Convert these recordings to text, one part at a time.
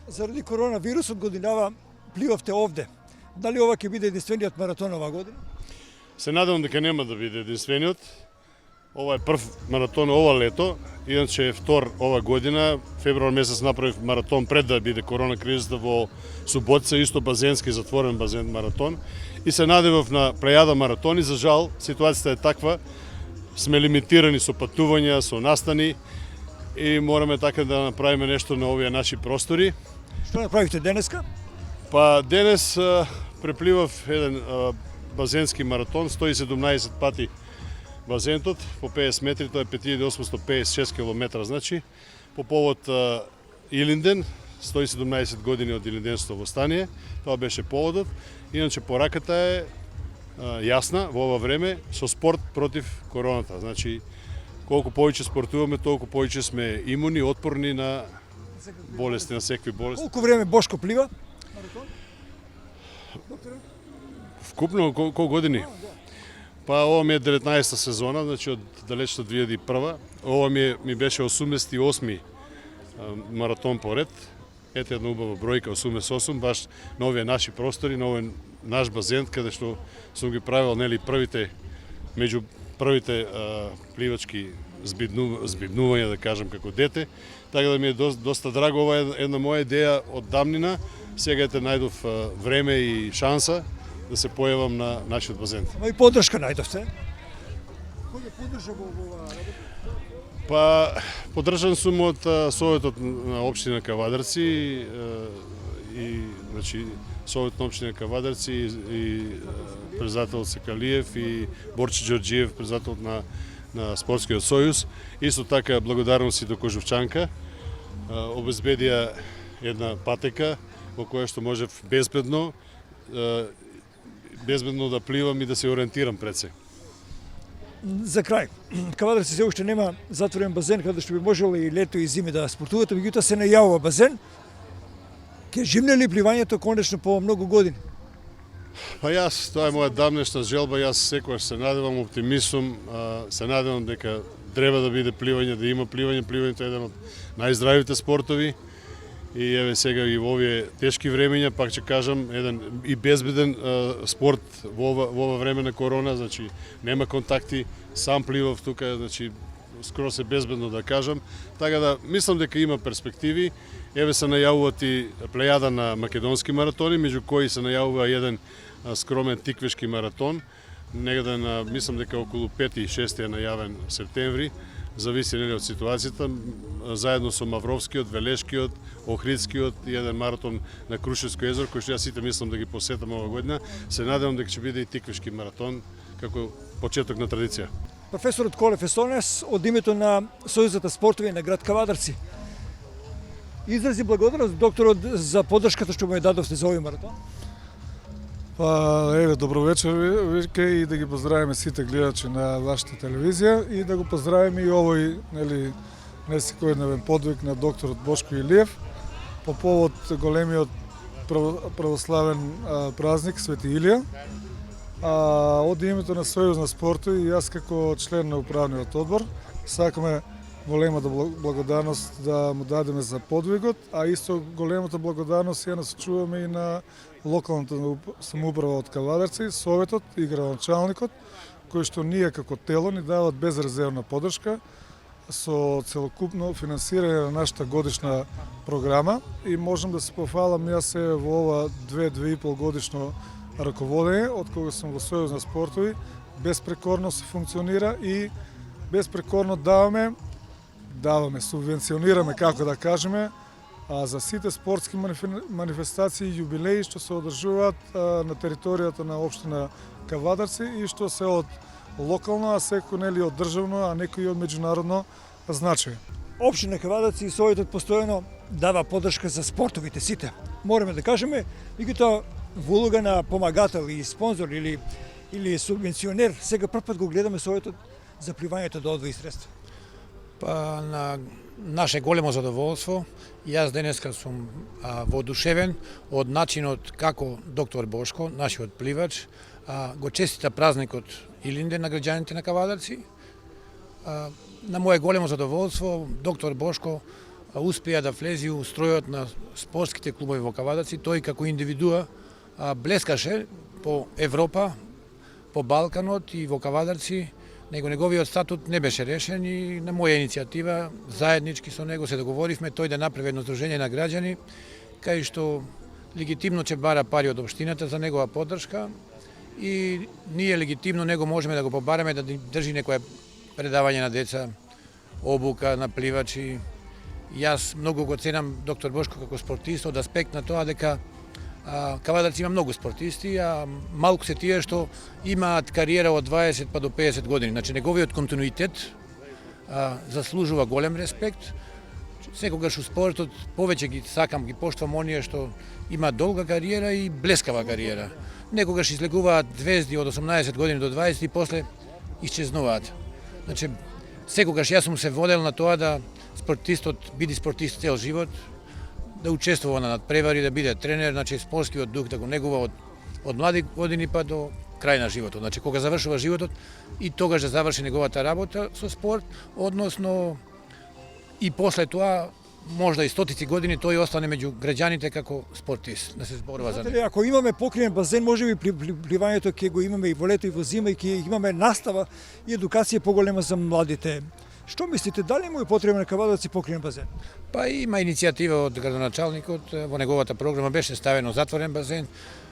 Заради коронавирусот годинава пливавте овде. Дали ова ќе биде единствениот маратон оваа година? Се надевам дека нема да биде единствениот. Ова е прв маратон ова лето, иначе е втор ова година. Февруар месец направив маратон пред да биде корона кризата во Суботица, исто базенски затворен базен маратон. И се надевав на плејада маратони, за жал ситуацијата е таква. Сме лимитирани со патувања, со настани и мораме така да направиме нешто на овие наши простори. Што направивте денеска? Па денес препливав еден базенски маратон, 117 пати базентот, по 50 метри, тоа е 5856 км, значи, по повод Илинден, 117 години од Илинденското востание, тоа беше поводот. Иначе пораката е јасна во ова време со спорт против короната. Значи, колку повеќе спортуваме, толку повеќе сме имуни, отпорни на болести, на секви болести. Колку време Бошко плива? Вкупно колку години? Па ова ми е 19-та сезона, значи од далечната 2001. Ова ми беше 88-ми маратон поред. Ете една убава бројка, 88, баш на овие наши простори, на овој наш базен, каде што сум ги правил првите, меѓу првите пливачки збиднувања, да кажам, како дете. Така да ми е доста драго, ова е една моја идеја од давнина. Сега ете најдов време и шанса да се појавам на нашиот базен. Ма и поддршка најдовте? Кој ја поддржа во оваа работа? Па, поддржан сум од Советот на општина Кавадарци и значи Советот на општина Кавадарци и председател Секалиев и Борче Ѓорџиев, председател на Спортскиот сојуз. Исто така благодарност и до Кожувчанка. Обезбедија една патека во која што можев безбедно да пливам и да се ориентирам пред се. За крај, Кавадарци се уште нема затворен базен каде што би можело и лето и зими да спортувате, меѓутоа се најавува базен. Ке жимне ли пливањето конечно по многу години? Па јас, тоа е моја давнешна желба, јас секогаш се надевам, оптимизм, се надевам дека треба да биде пливање, да има пливање. Пливањето е еден од најздравите спортови. И еве сега и во овие тешки времења, пак ќе кажам, еден и безбеден спорт во ова време на корона, значи нема контакти, сам пливав тука, значи скоро се безбедно да кажам. Така да мислам дека има перспективи. Еве се најавуваат и плејада на македонски маратони, меѓу кои се најавува еден скромен тиквешки маратон. Негде на, мислам дека околу 5-6 е најавен септември. Зависи нели од ситуацијата, заедно со Мавровскиот, Велешкиот, Охридскиот и еден маратон на Крушевско езеро, кој што јас сите мислам да ги посетам ова година. Се надевам дека ќе биде и тиквешки маратон како почеток на традиција. Професорот Колев Есонес од името на Сојузот на спортови на град Кавадарци изрази благодарност докторот за поддршката што му ја дадовте за овој маратон. Па, еве, добро вечер, вика, и да ги поздравиме сите гледачи на вашата телевизија и да го поздравиме и овој, нели, несекојдневен подвиг на докторот Бошко Илиев по повод големиот православен празник Свети Илија. Од името на Сојуз на спортот и јас како член на управниот одбор сакаме голема благодарност да му дадеме за подвигот, а исто големата благодарност ја насочуваме и на локалната самоуправа од Кавадарци, Советот и градоначалникот, кои што ние како тело ни дават безрезервна поддршка со целокупно финансирање на нашата годишна програма и можам да се пофалам јас се во ова 2-2,5 годишно раководење, од кога сум во Сојуз на спортови, безпрекорно се функционира и безпрекорно даваме, субвенционираме, како да кажеме, за сите спортски манифестации и јубилеи што се одржуваат на територијата на општина Кавадарци и што се од локално, а секој нели од државно, а некои од меѓународно значај. Општина Кавадарци и Советот постојано дава поддршка за спортовите сите. Мораме да кажеме, меѓутоа во улога на помагател и спонзор или субвенционер, сега прв пат го гледаме Советот за пливањето да одвои средства. Па на наше големо задоволство, јас денеска сум воодушевен од начинот како доктор Бошко, нашиот пливач, го честита празникот Илинден на граѓаните на Кавадарци. На моје големо задоволство, доктор Бошко успеа да влези у стројот на спортските клубови во Кавадаци. Тој како индивидуа блескаше по Европа, по Балканот и во Кавадарци. Неговиот статут не беше решен и на моја иницијатива, заеднички со него се договоривме тој да направи едно здружение на граѓани, кај што легитимно ќе бара пари од општината за негова поддршка и ние легитимно него можеме да го побараме да држи некое предавање на деца, обука на пливачи. Јас многу го ценам доктор Бошко како спортист од аспект на тоа дека Кавадарци има многу спортисти, а малку се тие што имаат кариера од 20 па до 50 години. Значи, неговиот континуитет заслужува голем респект. Секогаш у спортот повеќе ги сакам, ги поштвам оние што има долга кариера и блескава кариера. Некогаш излегуваат звезди од 18 години до 20 и после исчезнуваат. Значи, секогаш јас сум се водел на тоа да спортистот биде спортист цел живот, да учествува на надпревари, да биде тренер, значи спортскиот дух да го негува од млади години па до крај на животот. Значи кога завршува животот и тогаш да заврши неговата работа со спорт, односно и после тоа можда и стотици години тој остане меѓу граѓаните како спортист, да се зборува за него. Ако имаме покриен базен, може би пливањето ќе го имаме и во лето и во зима и ќе имаме настава и едукација поголема за младите. Што мислите, дали му е потребен на Кавадаци покриен базен? Па има иницијатива од градоначалникот, во неговата програма беше ставено затворен базен.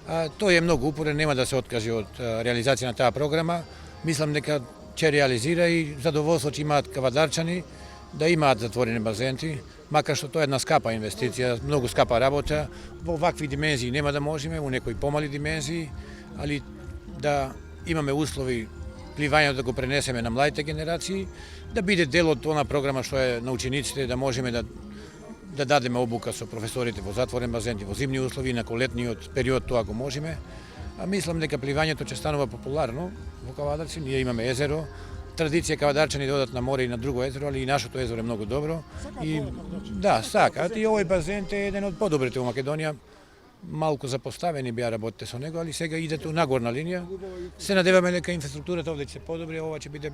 Тој е многу упорен, нема да се откаже од реализација на таа програма. Мислам дека ќе реализира и задоволство ќе имаат кавадарчани да имаат затворени базенти, макар што тоа е една скапа инвестиција, многу скапа работа. Во вакви димензии нема да можеме, во некои помали димензии, али да имаме услови пливањето да го пренесеме на младите генерации, да биде дел од она програма што е на учениците, да можеме да дадеме обука со професорите во затворен базен и во зимни услови, на колетниот период тоа го можеме. А мислам дека пливањето ќе станува популарно во Кавадарци, ние имаме езеро, традиција кавадарчани да одат на море и на друго езеро, али и нашето езеро е многу добро. И да, сакаат и овој базен е еден од подобрите во Македонија. Малку запоставени беа работите со него, али сега идете у нагорна линија. Се надеваме дека инфраструктурата овде ќе се подобри, ова ќе биде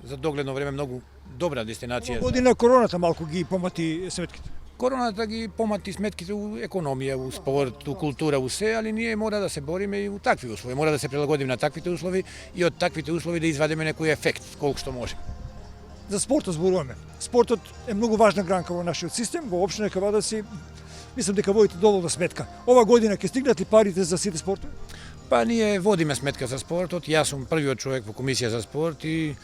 за догледно време многу добра дестинација. Година короната малку ги помати сметките. Короната ги помати сметките у економија, у спорт, у култура, у се, али ние мора да се бориме и у такви услови. Мора да се прилагодиме на таквите услови и од таквите услови да извадиме некој ефект, колку што може. За спортот зборуваме. Спортот е многу важна гранка во нашиот систем, во општина Кавадаци. Мислам дека водите доволно сметка. Ова година ќе стигнат ли парите за сите спортови? Па ние водиме сметка за спортот. Јас сум првиот човек во комисија за спорт и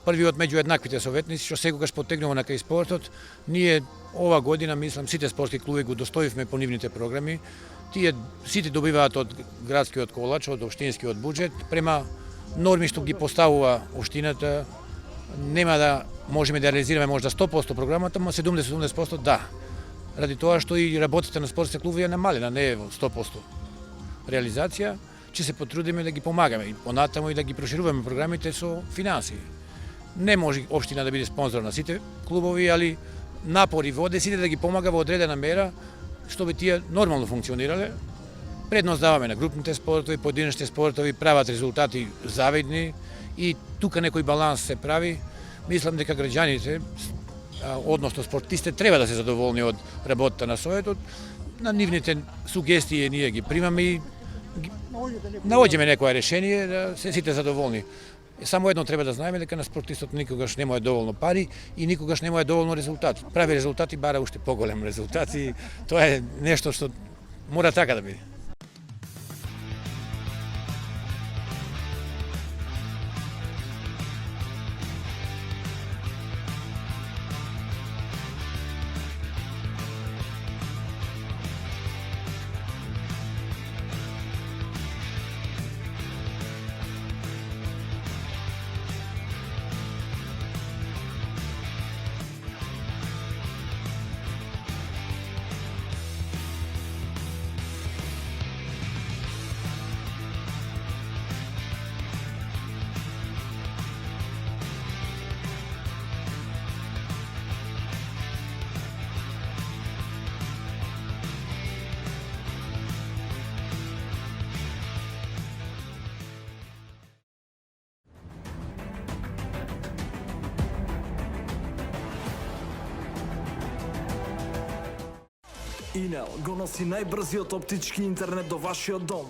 првиот меѓу еднаквите советници што секогаш потегнува на кај спортот. Ние ова година, мислам, сите спортски клуби го достоивме по нивните програми. Тие сите добиваат од градскиот колач, од општинскиот буџет, према норми што ги поставува општината. Нема да можеме да реализираме можда 100% програмата, но 70% да. Ради тоа што и работата на спортските клубови е намалена, не е во 100% реализација, ќе се потрудиме да ги помагаме и понатаму и да ги прошируваме програмите со финансии. Не може општина да биде спонзор на сите клубови, али напори воде сите да ги помага во одредена мера, што би тие нормално функционирале. Предност даваме на групните спортови, поединечните спортови, прават резултати завидни и тука некој баланс се прави. Мислам дека граѓаните, односно спортистите, треба да се задоволни од работата на Советот. На нивните сугестии ние ги примаме и наоѓаме некое решение да се сите задоволни. Само едно треба да знаеме дека на спортистот никогаш нема доволно пари и никогаш нема доволно резултат. Прави резултати бара уште поголем резултат и тоа е нешто што мора така да биде. Инел го носи најбрзиот оптички интернет до вашиот дом.